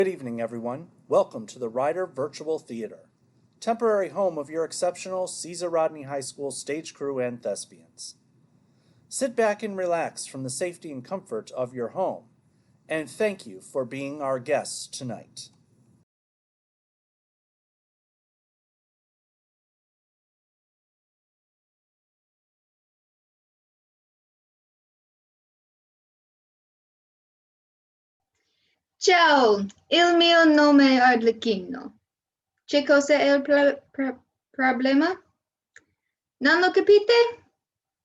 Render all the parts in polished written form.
Good evening, everyone. Welcome to the Ryder Virtual Theater, temporary home of your exceptional Caesar Rodney High School stage crew and Thespians. Sit back and relax from the safety and comfort of your home, and thank you for being our guests tonight. Ciao, il mio nome è Arlecchino. Che cosa è il problema? Non lo capite?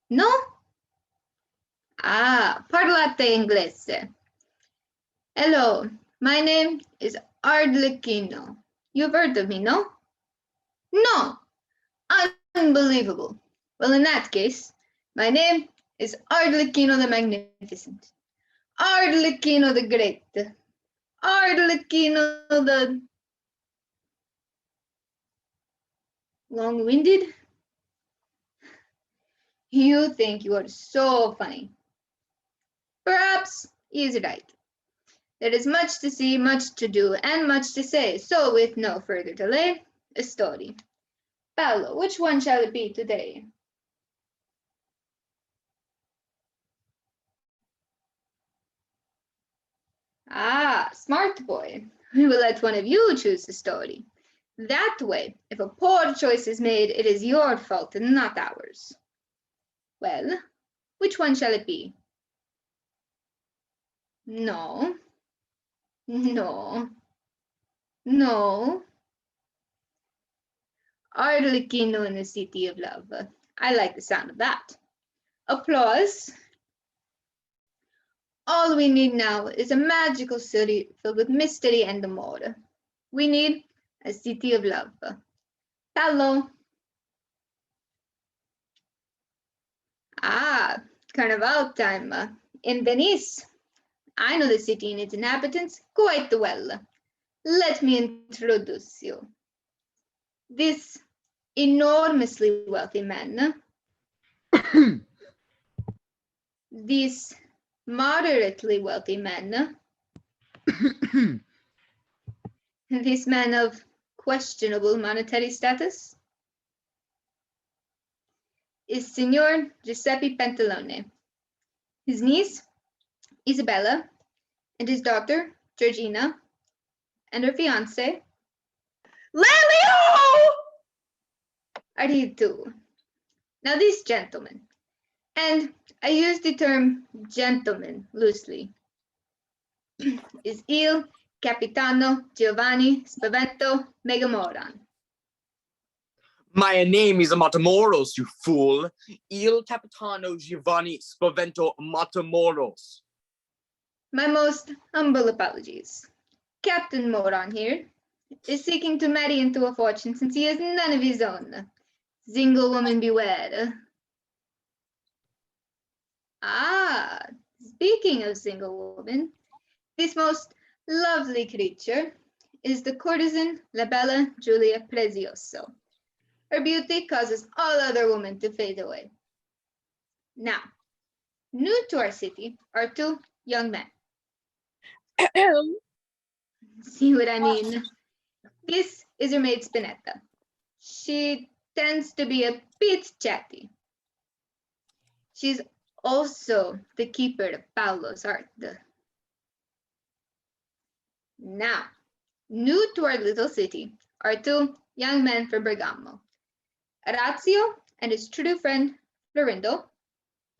No? Ah, parlate inglese. Hello, my name is Arlecchino. You've heard of me, no? No! Unbelievable. Well, in that case, my name is Arlecchino the Magnificent. Arlecchino the Great. Arlecchino the long-winded? You think you are so funny. Perhaps he is right. There is much to see, much to do, and much to say. So with no further delay, a story. Paolo, which one shall it be today? Ah, smart boy. We will let one of you choose the story. That way, if a poor choice is made, it is your fault and not ours. Well, which one shall it be? No. No. No. Arlecchino in the City of Love. I like the sound of that. Applause. All we need now is a magical city filled with mystery and more. We need a city of love. Paolo. Ah, Carnival time in Venice. I know the city and its inhabitants quite well. Let me introduce you. This enormously wealthy man, this moderately wealthy man, this man of questionable monetary status, is Signor Giuseppe Pantalone. His niece, Isabella, and his daughter, Georgina, and her fiance, Lelio, are here too. Now this gentleman, and I use the term gentleman loosely, is Il Capitano Giovanni Spavento Megamoran. My name is Matamoros, you fool. Il Capitano Giovanni Spavento Matamoros. My most humble apologies. Captain Moran here is seeking to marry into a fortune since he has none of his own. Single woman beware. Ah, speaking of single woman, this most lovely creature is the courtesan La Bella Giulia Prezioso. Her beauty causes all other women to fade away. Now, new to our city are two young men. See what I mean? This is her maid Spinetta. She tends to be a bit chatty. She's also the keeper of Paolo's heart. Now, new to our little city are two young men from Bergamo. Orazio and his true friend Florindo,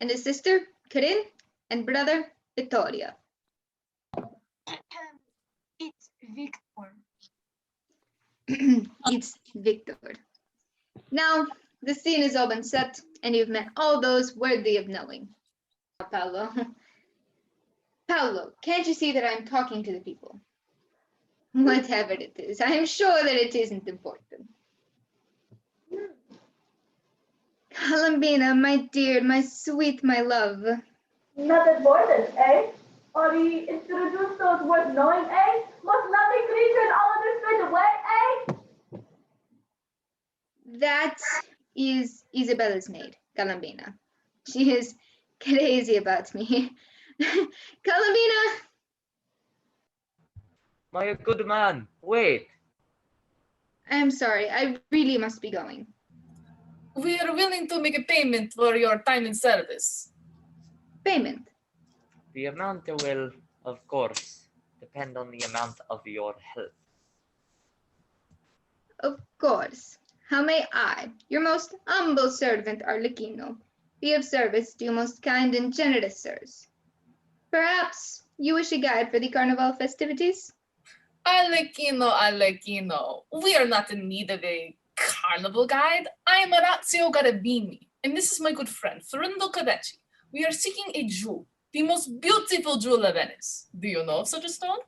and his sister Corinne and brother Vittoria. It's Victor. It's Victor. Now, the scene has all been set, and you've met all those worthy of knowing. Paolo. Paolo, can't you see that I'm talking to the people? Whatever it is, I am sure that it isn't important. Columbina, my dear, my sweet, my love. Not important, eh? Or he introduced those worth knowing, eh? Most lovely creature in all understood away, eh? That is Isabella's maid, Columbina. She is crazy about me. Columbina! My good man, wait. I'm sorry, I really must be going. We are willing to make a payment for your time in service. Payment. The amount will, of course, depend on the amount of your health. Of course. How may I, your most humble servant Arlecchino, be of service to your most kind and generous sirs? Perhaps you wish a guide for the carnival festivities? Arlecchino. We are not in need of a carnival guide. I am Orazio Garabini, and this is my good friend, Ferrando Cadetti. We are seeking a jewel, the most beautiful jewel of Venice. Do you know of such a stone?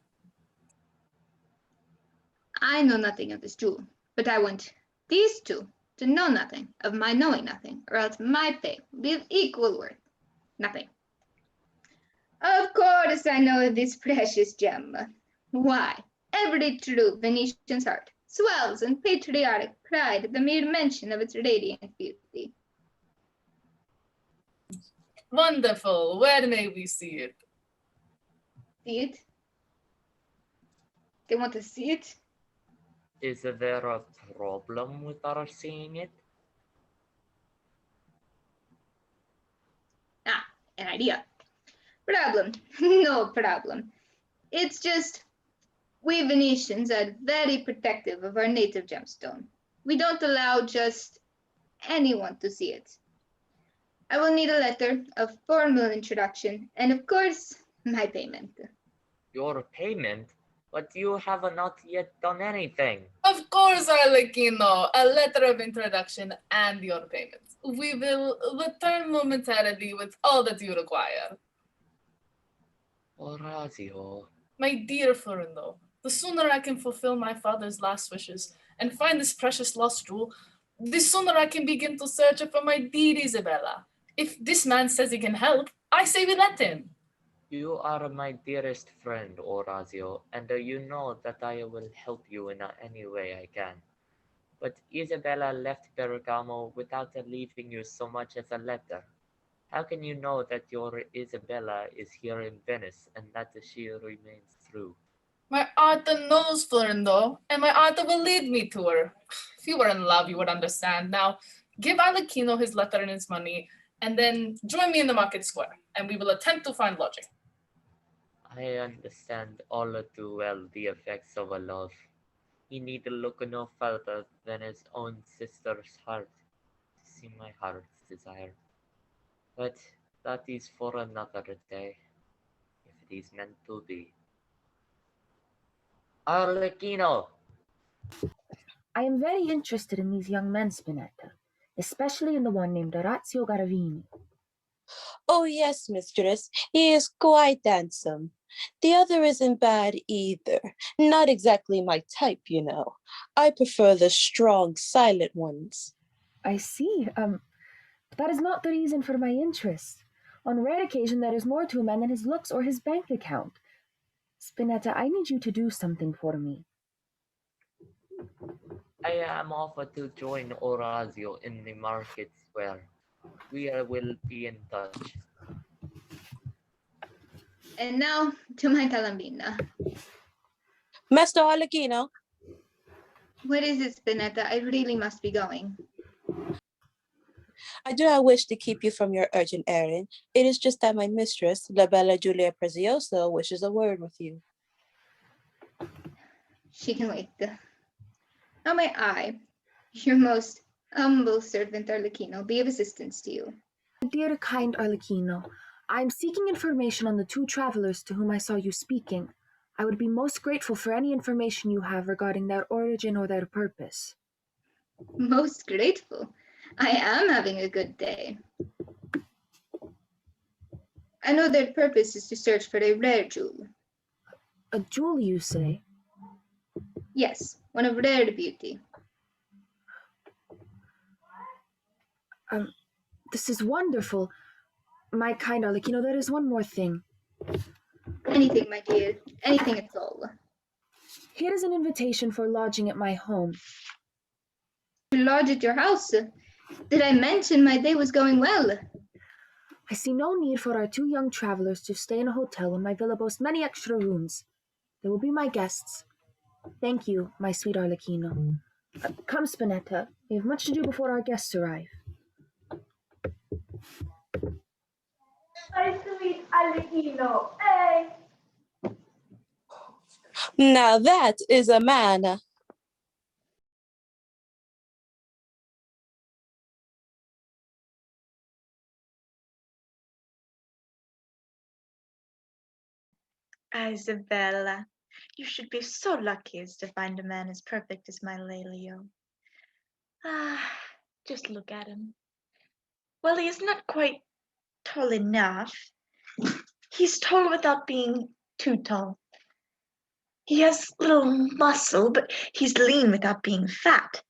I know nothing of this jewel, but I want these two to know nothing of my knowing nothing, or else my pay will be of equal worth. Nothing. Of course I know of this precious gem. Why, every true Venetian's heart swells in patriotic pride at the mere mention of its radiant beauty. Wonderful. Where may we see it? See it? They want to see it? Is there a problem with our seeing it? Ah, an idea. Problem. No problem. It's just, we Venetians are very protective of our native gemstone. We don't allow just anyone to see it. I will need a letter of formal introduction and, of course, my payment. Your payment? But you have not yet done anything. Of course, Arlecchino. A letter of introduction and your payment. We will return momentarily with all that you require. Orazio. My dear Ferrando, the sooner I can fulfill my father's last wishes and find this precious lost jewel, the sooner I can begin to search for my dear Isabella. If this man says he can help, I say we let him. You are my dearest friend, Orazio, and you know that I will help you in any way I can. But Isabella left Bergamo without leaving you so much as a letter. How can you know that your Isabella is here in Venice and that she remains true? My Arthur knows Ferrando, and my Arthur will lead me to her. If you were in love, you would understand. Now, give Arlecchino his letter and his money, and then join me in the market square, and we will attempt to find lodging. I understand all too well the effects of a love. He need look no further than his own sister's heart to see my heart's desire. But that is for another day, if it is meant to be. Arlecchino! I am very interested in these young men, Spinetta, especially in the one named Orazio Garavini. Oh, yes, mistress. He is quite handsome. The other isn't bad either. Not exactly my type, you know. I prefer the strong, silent ones. I see. That is not the reason for my interest. On rare occasion, there is more to a man than his looks or his bank account. Spinetta, I need you to do something for me. I am offered to join Orazio in the market square. We will be in touch. And now to my Calambina. Master Arlecchino. What is it, Spinetta? I really must be going. I do not wish to keep you from your urgent errand. It is just that my mistress, La Bella Giulia Prezioso, wishes a word with you. She can wait. Now may I, your most humble servant Arlecchino, be of assistance to you? Dear kind Arlecchino, I am seeking information on the two travelers to whom I saw you speaking. I would be most grateful for any information you have regarding their origin or their purpose. Most grateful. I am having a good day. I know their purpose is to search for a rare jewel. A jewel, you say? Yes, one of rare beauty. This is wonderful. My kind Arlecchino, there is one more thing. Anything, my dear, anything at all. Here is an invitation for lodging at my home. To lodge at your house? Did I mention my day was going well? I see no need for our two young travelers to stay in a hotel when my villa boasts many extra rooms. They will be my guests. Thank you, my sweet Arlecchino. Come, Spinetta. We have much to do before our guests arrive. My sweet Arlecchino, eh? Now that is a man. Isabella, you should be so lucky as to find a man as perfect as my Lelio. Ah, just look at him. Well, he is not quite tall enough. He's tall without being too tall. He has little muscle, but he's lean without being fat.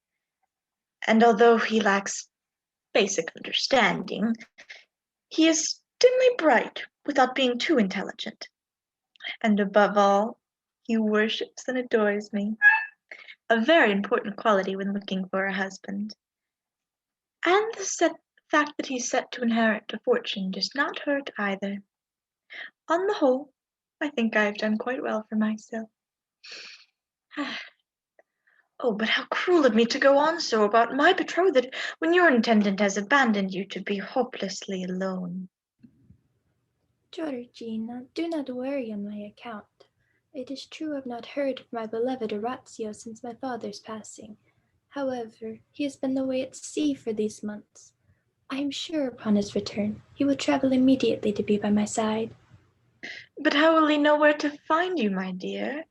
And although he lacks basic understanding, he is dimly bright without being too intelligent. And above all, he worships and adores me. A very important quality when looking for a husband. And the fact that he's set to inherit a fortune does not hurt either. On the whole, I think I have done quite well for myself. Oh, but how cruel of me to go on so about my betrothed when your intendant has abandoned you to be hopelessly alone. Georgina, do not worry on my account. It is true I have not heard of my beloved Orazio since my father's passing. However, he has been away at sea for these months. I am sure upon his return he will travel immediately to be by my side. But how will he know where to find you, my dear?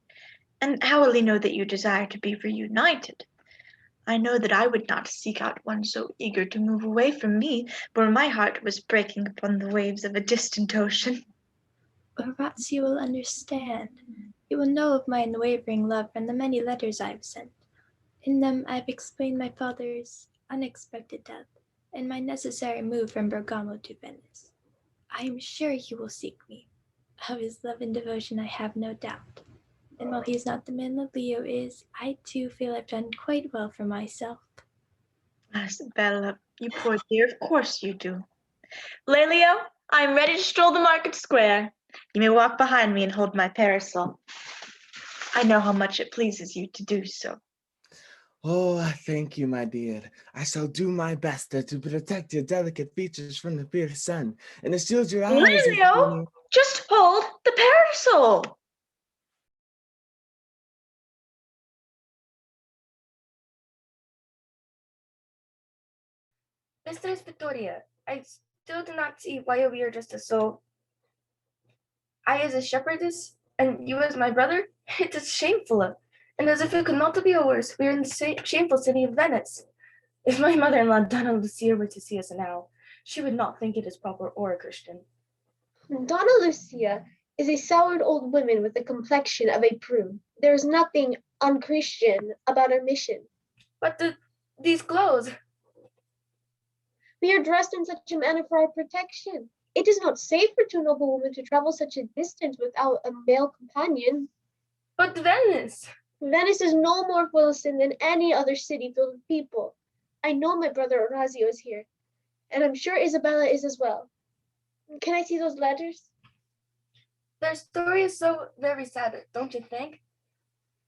And how will he know that you desire to be reunited? I know that I would not seek out one so eager to move away from me, where my heart was breaking upon the waves of a distant ocean. Orazio will understand. He will know of my unwavering love from the many letters I have sent. In them I have explained my father's unexpected death and my necessary move from Bergamo to Venice. I am sure he will seek me. Of his love and devotion I have no doubt. And while he is not the man that Leo is, I too feel I've done quite well for myself. Isabella, you poor dear, of course you do. Lelio, I am ready to stroll the market square. You may walk behind me and hold my parasol. I know how much it pleases you to do so. Oh, thank you, my dear. I shall do my best to protect your delicate features from the fierce sun and to shield your eyes. Lelio, just hold the parasol. Mistress Victoria, I still do not see why we are just so. I as a shepherdess, and you as my brother? It is shameful. And as if it could not be worse, we are in the shameful city of Venice. If my mother-in-law, Donna Lucia, were to see us now, she would not think it is proper or Christian. Donna Lucia is a soured old woman with the complexion of a prune. There is nothing unchristian about our mission. But these clothes. We are dressed in such a manner for our protection. It is not safe for two noble women to travel such a distance without a male companion. But Venice! Venice is no more Wilson than any other city filled with people. I know my brother Orazio is here, and I'm sure Isabella is as well. Can I see those letters? Their story is so very sad, don't you think?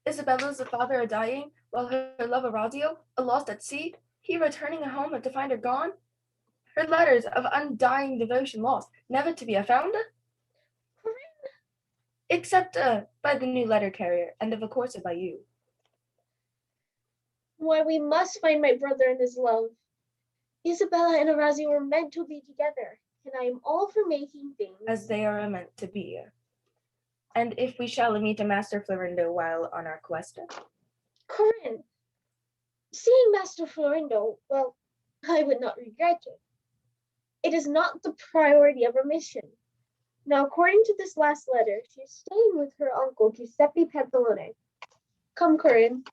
Isabella's father are dying, while her love Orazio, lost at sea, he returning home to find her gone. Her letters of undying devotion lost, never to be found. Except by the new letter carrier, and of course by you. Why, we must find my brother and his love. Isabella and Orazio were meant to be together, and I am all for making things as they are meant to be. And if we shall meet a Master Florindo while on our quest? Corinne, seeing Master Florindo, well, I would not regret it. It is not the priority of our mission. Now, according to this last letter, she is staying with her uncle, Giuseppe Pantalone. Come, Corinne.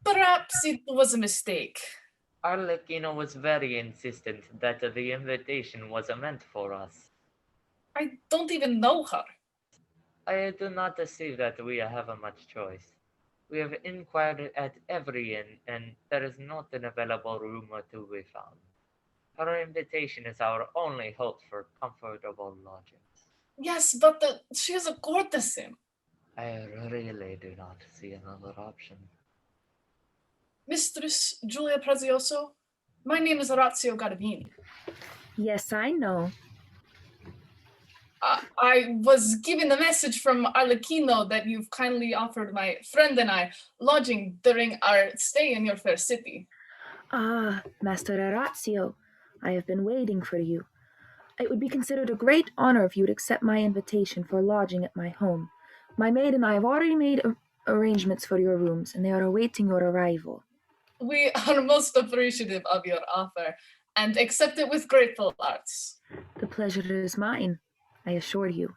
Perhaps it was a mistake. Arlecchino was very insistent that the invitation was meant for us. I don't even know her. I do not see that we have much choice. We have inquired at every inn, and there is not an available room to be found. Her invitation is our only hope for comfortable lodgings. Yes, but she is a courtesan. I really do not see another option. Mistress Julia Prezioso, my name is Orazio Garbini. Yes, I know. I was given a message from Arlecchino that you've kindly offered my friend and I lodging during our stay in your fair city. Ah, Master Orazio, I have been waiting for you. It would be considered a great honor if you would accept my invitation for lodging at my home. My maid and I have already made arrangements for your rooms, and they are awaiting your arrival. We are most appreciative of your offer and accept it with grateful hearts. The pleasure is mine, I assure you.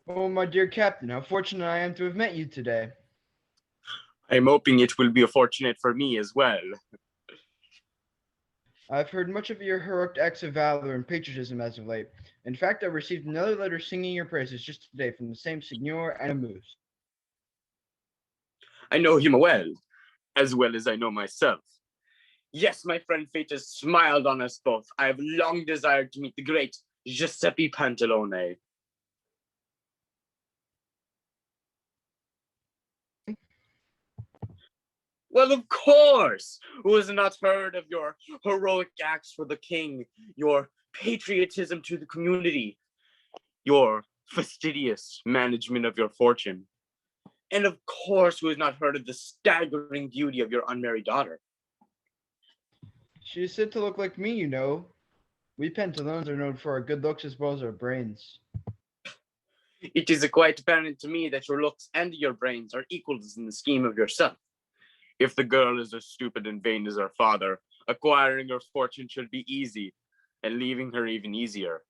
Oh, my dear captain, how fortunate I am to have met you today. I'm hoping it will be fortunate for me as well. I've heard much of your heroic acts of valor and patriotism as of late. In fact, I received another letter singing your praises just today from the same Signor Animus. I know him well as I know myself. Yes, my friend fate has smiled on us both. I have long desired to meet the great Giuseppe Pantalone. Well, of course! Who has not heard of your heroic acts for the king, your patriotism to the community, your fastidious management of your fortune? And of course, who has not heard of the staggering beauty of your unmarried daughter? She is said to look like me, you know. We Pantalones are known for our good looks as well as our brains. It is quite apparent to me that your looks and your brains are equals in the scheme of yourself. If the girl is as stupid and vain as her father, acquiring her fortune should be easy, and leaving her even easier.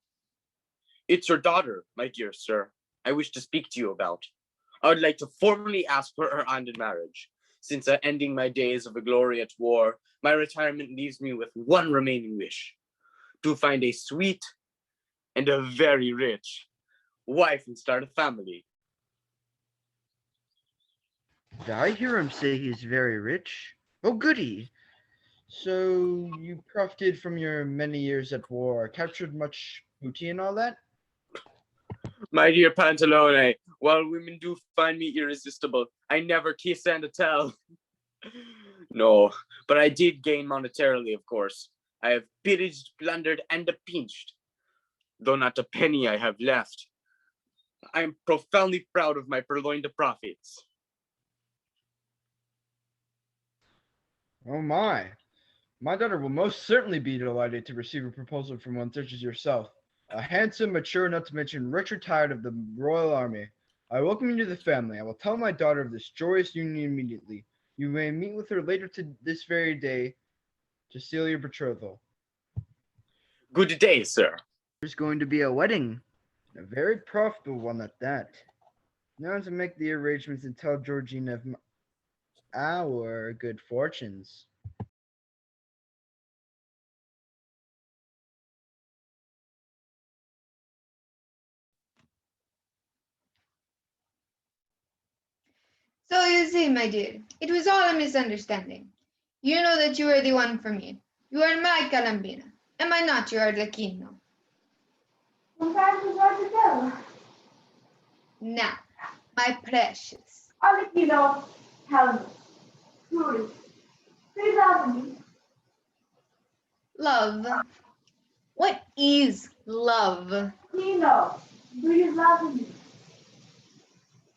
It's your daughter, my dear sir, I wish to speak to you about. I would like to formally ask for her hand in marriage. Since ending my days of a glorious war, my retirement leaves me with one remaining wish: to find a sweet and a very rich wife and start a family. Did I hear him say he's very rich? Oh, goody! So you profited from your many years at war, captured much booty and all that? My dear Pantalone, while women do find me irresistible, I never kiss and tell. No, but I did gain monetarily, of course. I have pillaged, plundered, and pinched, though not a penny I have left. I am profoundly proud of my purloined profits. Oh my. My daughter will most certainly be delighted to receive a proposal from one such as yourself. A handsome, mature, not to mention rich retired of the Royal Army. I welcome you to the family. I will tell my daughter of this joyous union immediately. You may meet with her later to this very day to seal your betrothal. Good day, sir. There's going to be a wedding. A very profitable one at that. Now to make the arrangements and tell Georgina of our good fortunes. So you see, my dear, it was all a misunderstanding. You know that you are the one for me. You are my Calambina. Am I not your Arlecchino? Sometimes it's hard to tell. Now, my precious. Arlecchino, tell me. Truly. Do you love me? Love. What is love? Kino, do you love me?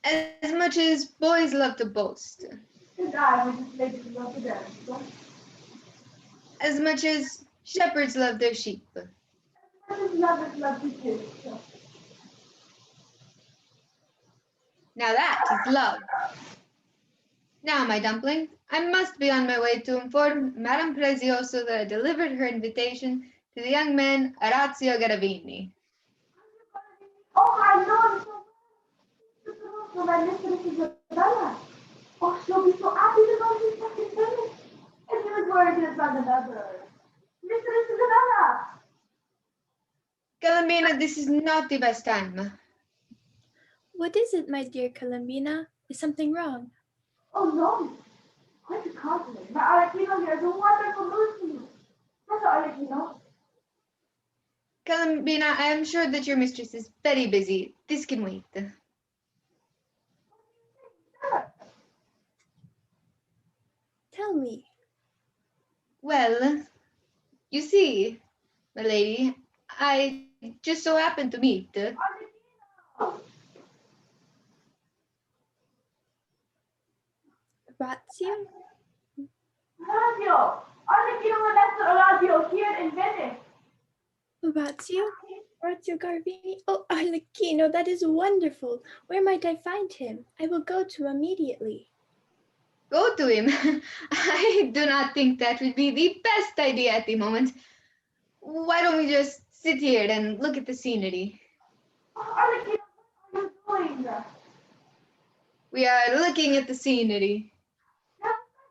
As much as boys love to boast. And I would just like to love to dance. As much as shepherds love their sheep. As much as lovers love to kiss. Now that is love. Now, my dumpling, I must be on my way to inform Madame Prezioso that I delivered her invitation to the young man Orazio Garavini. Oh, I know him so well. So my mistress Isabella. Oh, she'll be so happy to know he's fucking finished. And he was worried about another. Mistress Isabella, Columbina, this is not the best time. What is it, my dear Columbina? Is something wrong? Oh no, quite the contrary. My Arlecchino here is a wonderful news to you. That's Arlecchino. Columbina, I am sure that your mistress is very busy. This can wait. Tell me. Well, you see, my lady, I just so happened to meet. Ratio? Radio! Arlecchino and Master Radio here in Venice. Ratio? Ratio Garvini? Oh, Arlecchino, that is wonderful. Where might I find him? I will go to immediately. Go to him. I do not think that would be the best idea at the moment. Why don't we just sit here and look at the scenery? Arlecchino, what are you doing? We are looking at the scenery.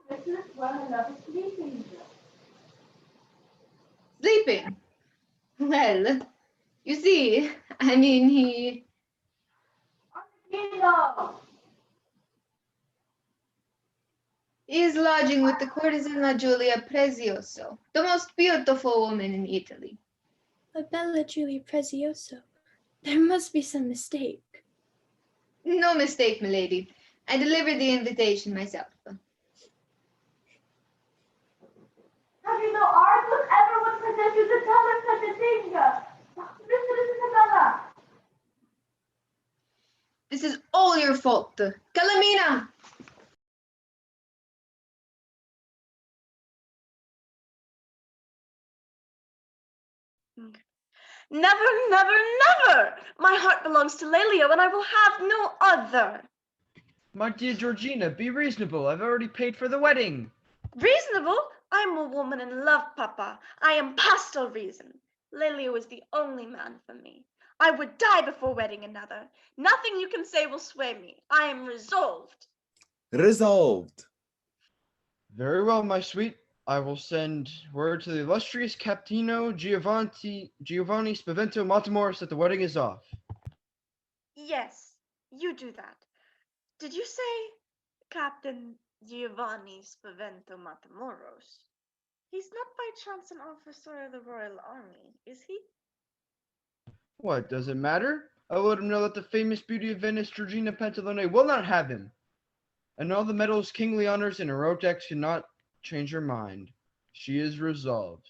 This is where I love sleeping. Sleeping? Well, you see, I mean, he... Arlecchino! He is lodging with the courtesan Giulia Prezioso, the most beautiful woman in Italy. La bella Giulia Prezioso. There must be some mistake. No mistake, milady. I delivered the invitation myself. Have you no art? Whatever would present you to tell her such a thing? Listen, Isabella. This is all your fault. Calamina! Never, never, never! My heart belongs to Lelio, and I will have no other. My dear Georgina, be reasonable. I've already paid for the wedding. Reasonable? I'm a woman in love, Papa. I am past all reason. Lelio is the only man for me. I would die before wedding another. Nothing you can say will sway me. I am resolved. Resolved. Very well, my sweet. I will send word to the illustrious Captino Giovanni Spavento Matamoros that the wedding is off. Yes, you do that. Did you say Captain Giovanni Spavento Matamoros? He's not by chance an officer of the Royal Army, is he? What, does it matter? I will let him know that the famous beauty of Venice, Georgina Pantalone, will not have him. And all the medals, kingly honors, and heroic acts cannot change her mind. She is resolved.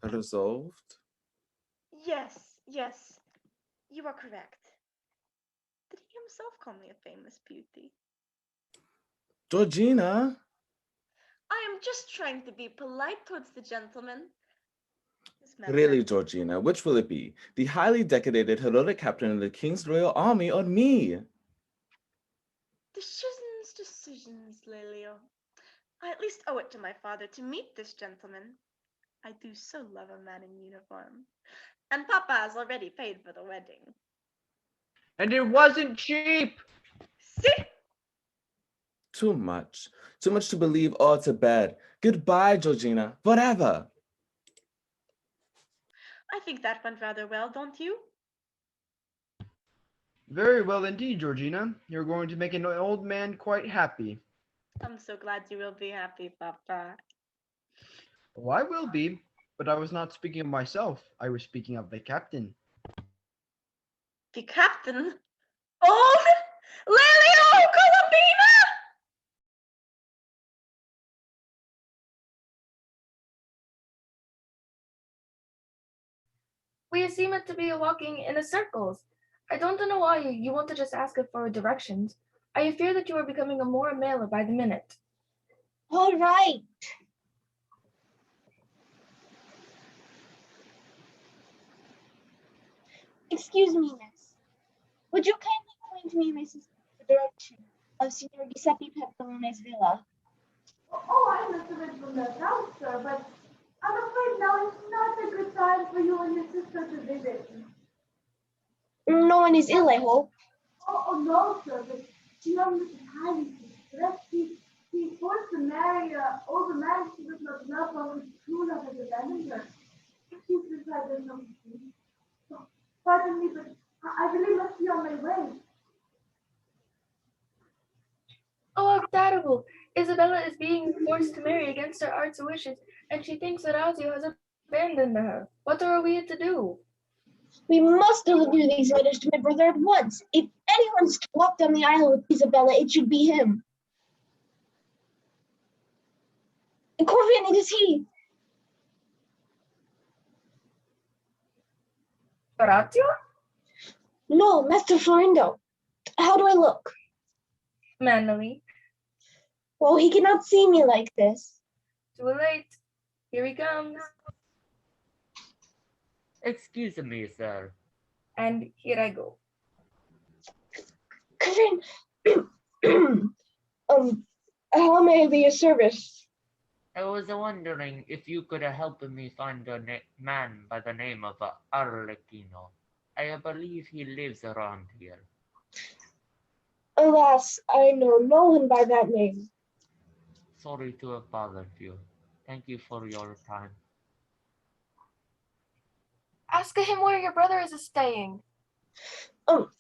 Resolved? Yes, yes, you are correct. Did he himself call me a famous beauty? Georgina? I am just trying to be polite towards the gentleman. Really, Georgina, which will it be? The highly decorated heroic captain of the King's Royal Army or me? Decisions, Lelio. I at least owe it to my father to meet this gentleman. I do so love a man in uniform. And Papa has already paid for the wedding. And it wasn't cheap! See? Too much. Too much to believe or to bet. Goodbye, Georgina. Forever. I think that went rather well, don't you? Very well indeed, Georgina. You're going to make an old man quite happy. I'm so glad you will be happy, Papa. Oh, I will be, but I was not speaking of myself. I was speaking of the captain. The captain? Oh! Lelio Columbina! We seem to be walking in a circles. I don't know why you want to just ask her for directions. I fear that you are becoming a more mailer by the minute. All right. Excuse me, miss. Would you kindly point me, Mrs. the direction of Signor Giuseppe Pantalone's villa? Oh, I must have it from the house, sir, but I'm afraid now is not a good time for you and your sister to visit. No one is ill, I hope. Oh no, sir, but she only is highly distressed. She forced to marry an older man she does not love, while his true love has abandoned her. She's beside her some sleep. Pardon me, but I really must be on my way. Oh, how terrible! Isabella is being forced to marry against her aunt's wishes, and she thinks that Orazio has abandoned her. What are we to do? We must deliver these letters to my brother at once. If anyone's to walk down the aisle with Isabella, it should be him. Corvin, it is he. Orazio? No, Master Florindo. How do I look? Manly. Well, he cannot see me like this. Too late. Here he comes. Excuse me, sir. And here I go. Corvin, how may I be of service? I was wondering if you could help me find a man by the name of Arlecchino. I believe he lives around here. Alas, I know no one by that name. Sorry to have bothered you. Thank you for your time. Ask him where your brother is staying.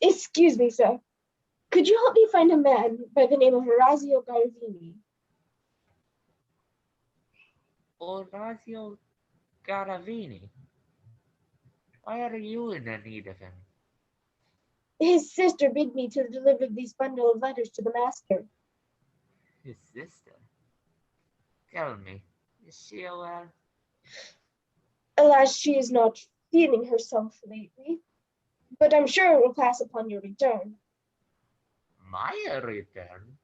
Excuse me, sir. Could you help me find a man by the name of Orazio Garavini? Orazio Garavini? Why are you in need of him? His sister bid me to deliver these bundle of letters to the master. His sister? Tell me, is she aware? Alas, she is not feeling herself lately, but I'm sure it will pass upon your return. My return?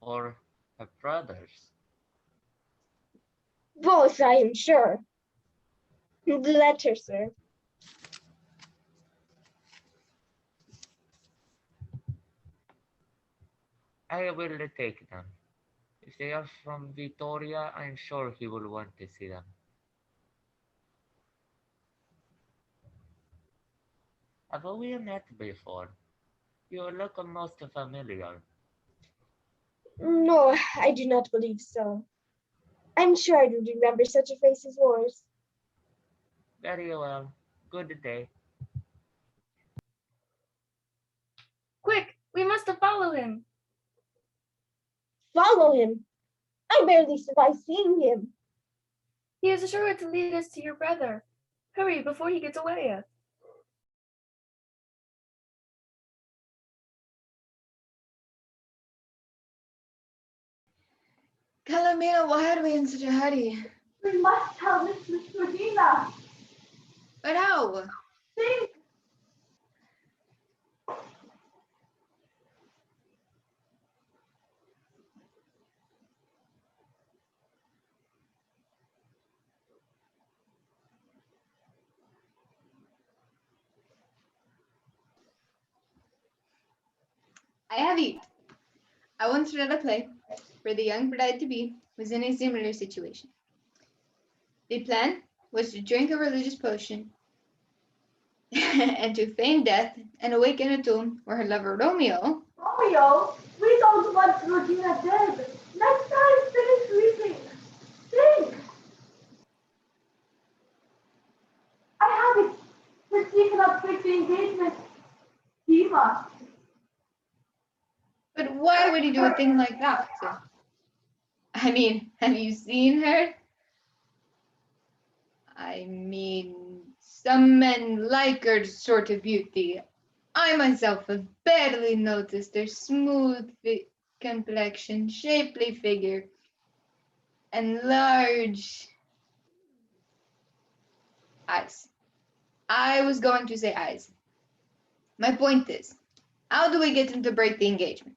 Or her brother's? Both, I am sure. The letter, sir. I will take them. If they are from Vittoria, I'm sure he will want to see them. Have we met before? You look most familiar. No, I do not believe so. I'm sure I do remember such a face as yours. Very well. Good day. Quick, we must follow him. Follow him? I barely survived seeing him. He is sure to lead us to your brother. Hurry before he gets away. Calomino, why are we in such a hurry? We must tell Miss Georgina. But how? Think. I have it. I once read a play where the young bride-to-be was in a similar situation. The plan was to drink a religious potion and to feign death and awaken a tomb where her lover Romeo. Romeo, we don't want Georgina dead. Next time, finish reading. Think. I have it. But she cannot break the engagement. He must. But why would he do a thing like that? I mean, have you seen her? I mean, some men like her sort of beauty. I myself have barely noticed her smooth complexion, shapely figure, and large eyes. I was going to say eyes. My point is, how do we get him to break the engagement?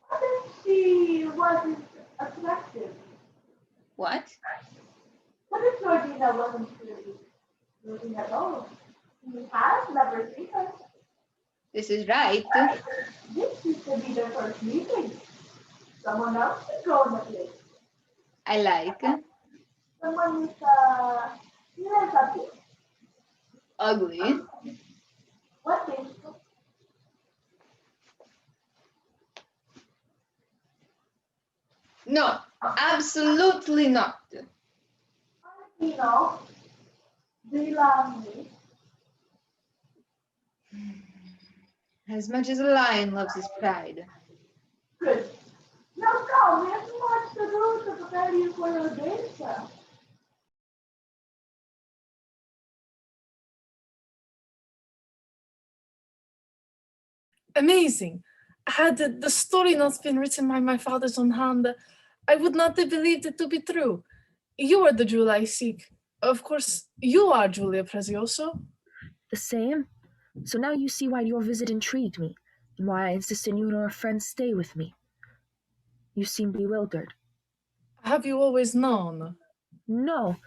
What if she wasn't attractive? What? What if Georgina wasn't really looking at all? He has never seen her. This is right. This used to be their first meeting. Someone else should go on the place. I like. Someone with less appeal. Ugly. What is? No, absolutely not. You know, do you love me? As much as a lion loves his pride. Good. Now come, we have much to do to prepare you for your adventure. Amazing. Had the story not been written by my father's own hand, I would not have believed it to be true. You are the jewel I seek. Of course, you are Julia Prezioso. The same? So now you see why your visit intrigued me, and why I insisted you and your friends stay with me. You seem bewildered. Have you always known? No.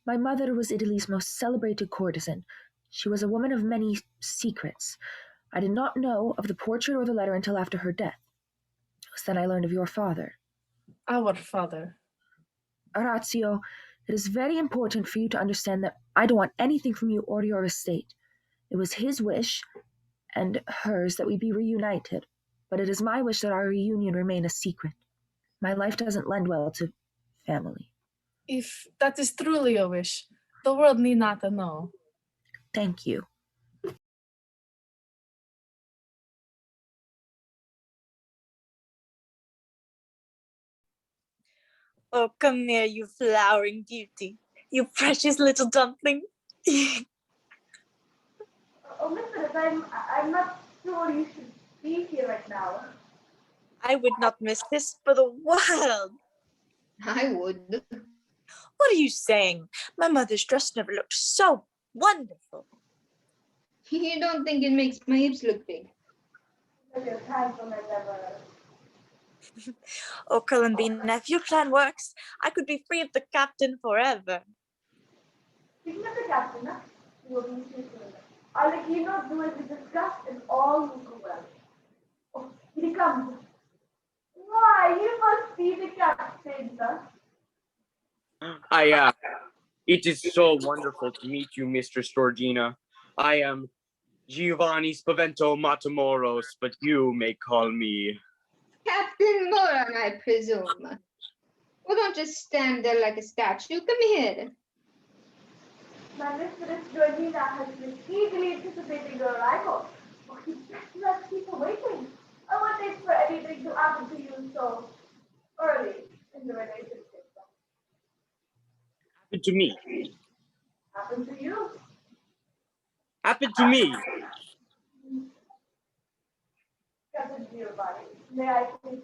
My mother was Italy's most celebrated courtesan. She was a woman of many secrets. I did not know of the portrait or the letter until after her death. It was then I learned of your father. Our father. Orazio, it is very important for you to understand that I don't want anything from you or your estate. It was his wish and hers that we be reunited, but it is my wish that our reunion remain a secret. My life doesn't lend well to family. If that is truly a wish, the world need not know. Thank you. Oh, come here, you flowering beauty. You precious little dumpling. Oh, Mistress, I'm not sure you should be here right now. I would not miss this for the world. I would. What are you saying? My mother's dress never looked so wonderful. You don't think it makes my hips look big? Your handsome as ever. Oh, Columbina, if your plan works, I could be free of the captain forever. Speaking of the captain, you will be speaking. Arlecchino, do as we discussed, and all will go well. Oh, here he comes. Why, you must be the captain, sir. It is so wonderful to meet you, Mistress Georgina. I am Giovanni Spavento Matamoros, but you may call me Captain Moran, I presume. Well, don't just stand there like a statue. Come here. My Mistress Georgina has been eagerly anticipating your arrival. Oh, you best not keep her waiting. I won't wait for anything to happen to you so early in the relationship. Happen to me. Happen to you. Happen to me. Captain Giovanni, may I please,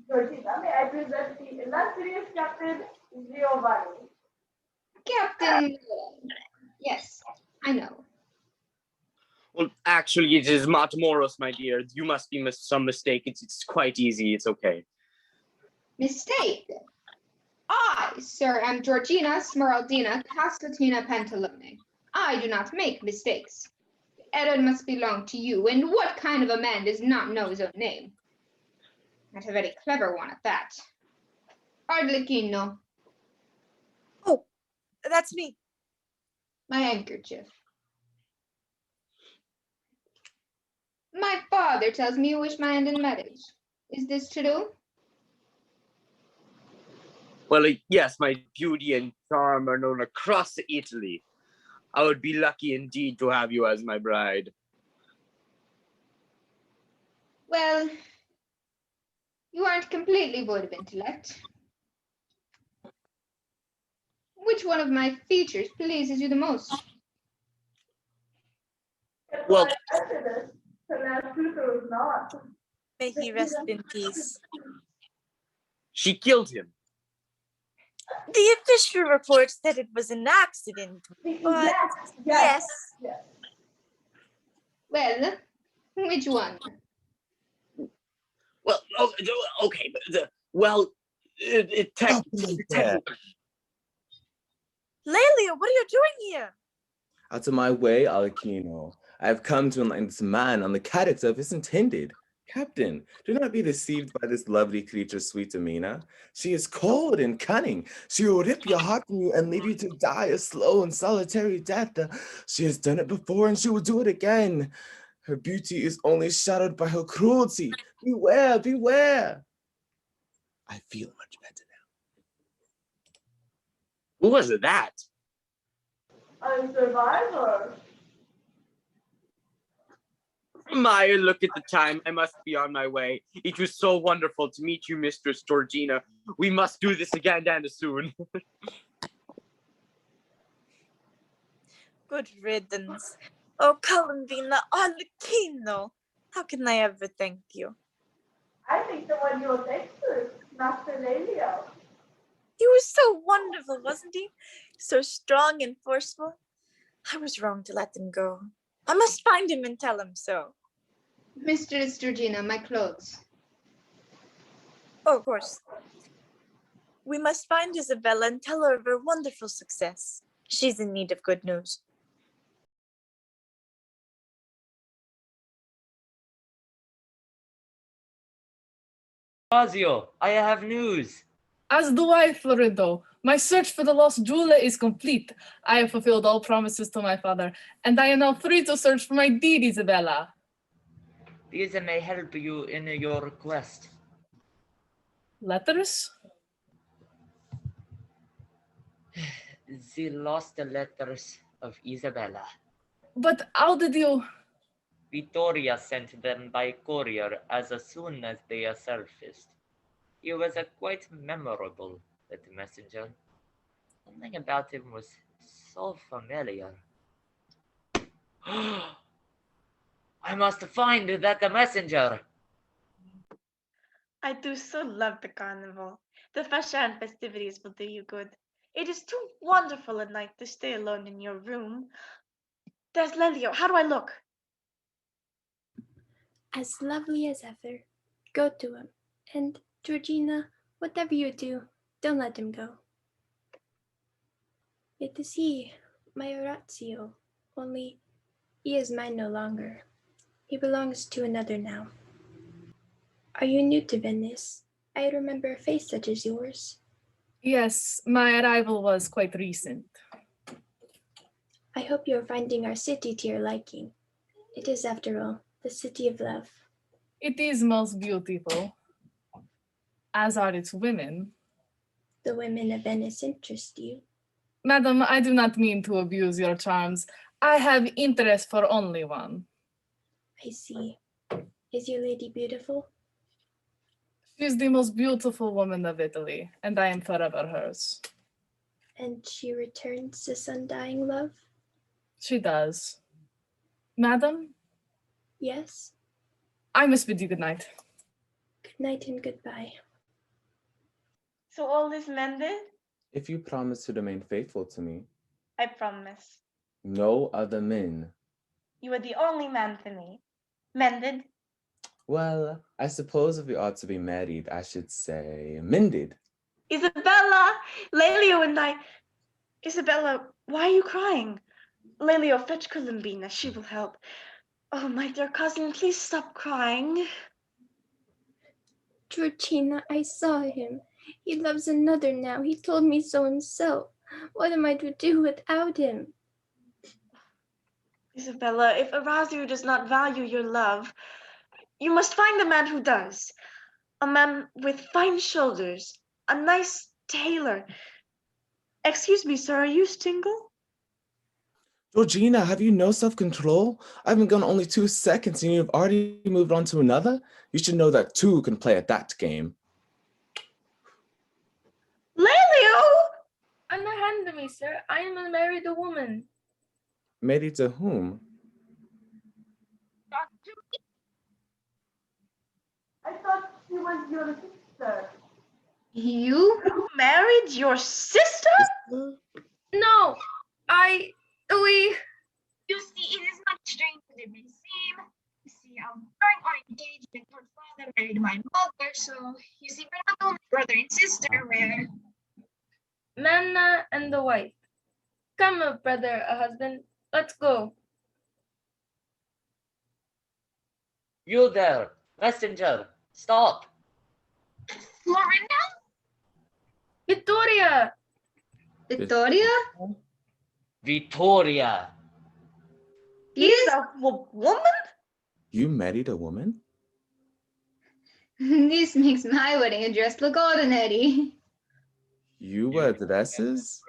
Georgina, may I present the illustrious Captain Giovanni. Captain Moran. Yes, I know. Well, actually, it is Matamoros, my dear. You must be some mistake. It's quite easy. It's okay. Mistake. I, sir, am Georgina Smeraldina Castatina Pantalone. I do not make mistakes. The error must belong to you, and what kind of a man does not know his own name? Not a very clever one at that. Arlecchino. Oh, that's me. My handkerchief. My father tells me you wish my hand in marriage. Is this true? Well, yes, my beauty and charm are known across Italy. I would be lucky indeed to have you as my bride. Well, you aren't completely void of intellect. Which one of my features pleases you the most? Well, May he rest in peace. she killed him. The official report said it was an accident, but yes. Well, which one? Well, okay, but technically. Lelia, what are you doing here? Out of my way, Arlecchino. I have come to enlighten this man on the character of his intended. Captain, do not be deceived by this lovely creature's sweet demeanor. She is cold and cunning. She will rip your heart from you and leave you to die a slow and solitary death. She has done it before and she will do it again. Her beauty is only shadowed by her cruelty. Beware, beware. I feel much better now. Who was that? A survivor. My, look at the time. I must be on my way. It was so wonderful to meet you, Mistress Georgina. We must do this again and soon. Good riddance. Oh, Columbina, Arlecchino. How can I ever thank you? I think the one you'll thank is Master Lelio. He was so wonderful, wasn't he? So strong and forceful. I was wrong to let him go. I must find him and tell him so. Mistress Georgina, my clothes. Oh, of course. We must find Isabella and tell her of her wonderful success. She's in need of good news. Orazio, I have news. As do I, Florindo. My search for the lost jewel is complete. I have fulfilled all promises to my father, and I am now free to search for my deed, Isabella. These may help you in your quest. Letters? The lost letters of Isabella. But how did you... Vittoria sent them by courier as soon as they surfaced. He was quite memorable, that messenger. Something about him was so familiar. I must find that messenger. I do so love the carnival. The fascia and festivities will do you good. It is too wonderful a night to stay alone in your room. There's Lelio. How do I look? As lovely as ever. Go to him. And, Georgina, whatever you do, don't let him go. It is he, my Orazio, only he is mine no longer. He belongs to another now. Are you new to Venice? I remember a face such as yours. Yes, my arrival was quite recent. I hope you are finding our city to your liking. It is, after all, the city of love. It is most beautiful, as are its women. The women of Venice interest you. Madam, I do not mean to abuse your charms. I have interest for only one. I see. Is your lady beautiful? She is the most beautiful woman of Italy, and I am forever hers. And she returns this undying love? She does. Madam? Yes? I must bid you good night. Good night and goodbye. So all is mended? If you promise to remain faithful to me, I promise. no other men. You are the only man for me. Mended? Well, I suppose if we ought to be married, I should say mended. Isabella! Lelio and I... Isabella, why are you crying? Lelio, fetch Columbina. She will help. Oh, my dear cousin, please stop crying. Georgina, I saw him. He loves another now. He told me so himself. What am I to do without him? Isabella, if Orazio does not value your love, you must find a man who does. A man with fine shoulders, a nice tailor. Excuse me, sir, are you single? Georgina, have you no self-control? I've been gone only 2 seconds and you've already moved on to another? You should know that two can play at that game. Lelio! Underhand me, sir. I am a married woman. Married to whom? I thought she was your sister. You? You married your sister? No, we... You see, it is much strange as it may seem. You see, during our engagement, her father married my mother, so you see, we're not only brother and sister, we're... Man and the wife. Come, brother, husband, let's go. You there, messenger, stop. Florinda? Vittoria! Vittoria? Vittoria. He's a woman? You married a woman? This makes my wedding dress look ordinary. You wear dresses?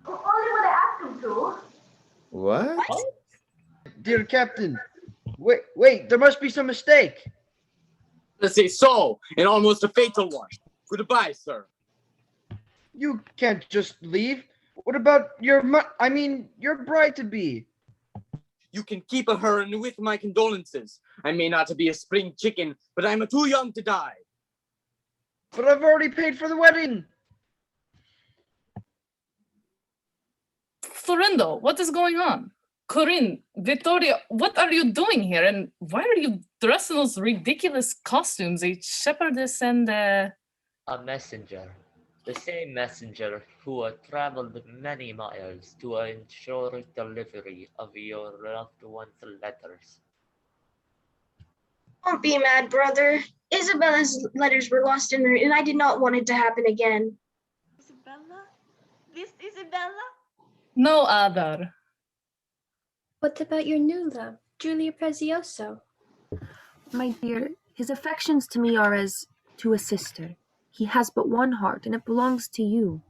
Only when I ask him to. What? Dear Captain, Wait, there must be some mistake. Let's say so, and almost a fatal one. Goodbye, sir. You can't just leave. What about your your bride-to-be? You can keep her, and with my condolences. I may not be a spring chicken, but I'm too young to die. But I've already paid for the wedding. Florindo, what is going on? Corinne, Vittoria, what are you doing here? And why are you dressed in those ridiculous costumes? A shepherdess and A messenger. The same messenger who traveled many miles to ensure delivery of your loved one's letters. Don't be mad, brother. Isabella's letters were lost in her, and I did not want it to happen again. Isabella? This Isabella? no other. What about your new love, Julia Prezioso? My dear, his affections to me are as to a sister. He has but one heart, and it belongs to you.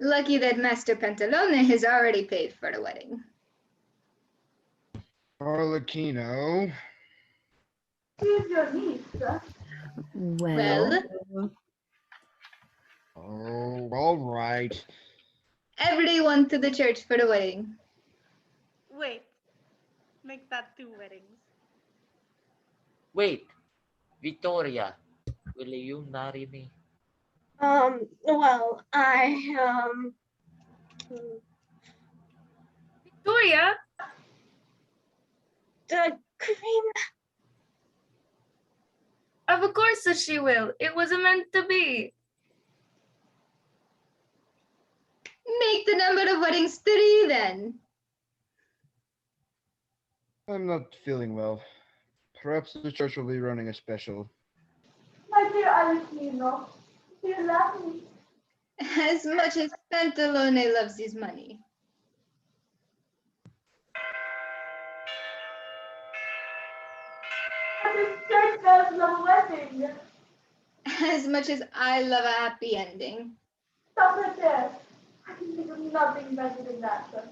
Lucky that Master Pantalone has already paid for the wedding. Arlecchino. She's your niece, sir. Well, Oh, all right. everyone to the church for the wedding. Wait. Make that 2 weddings. Wait, Vittoria, will you marry me? Well, Victoria, Corinne, of course that she will. It was meant to be. Make the number of weddings 3 then. I'm not feeling well. Perhaps the church will be running a special. My dear Arlecchino, do you love me? As much as Pantalone loves his money. But this church does love a wedding. As much as I love a happy ending. Stop right there. I can think of nothing better than that, sir.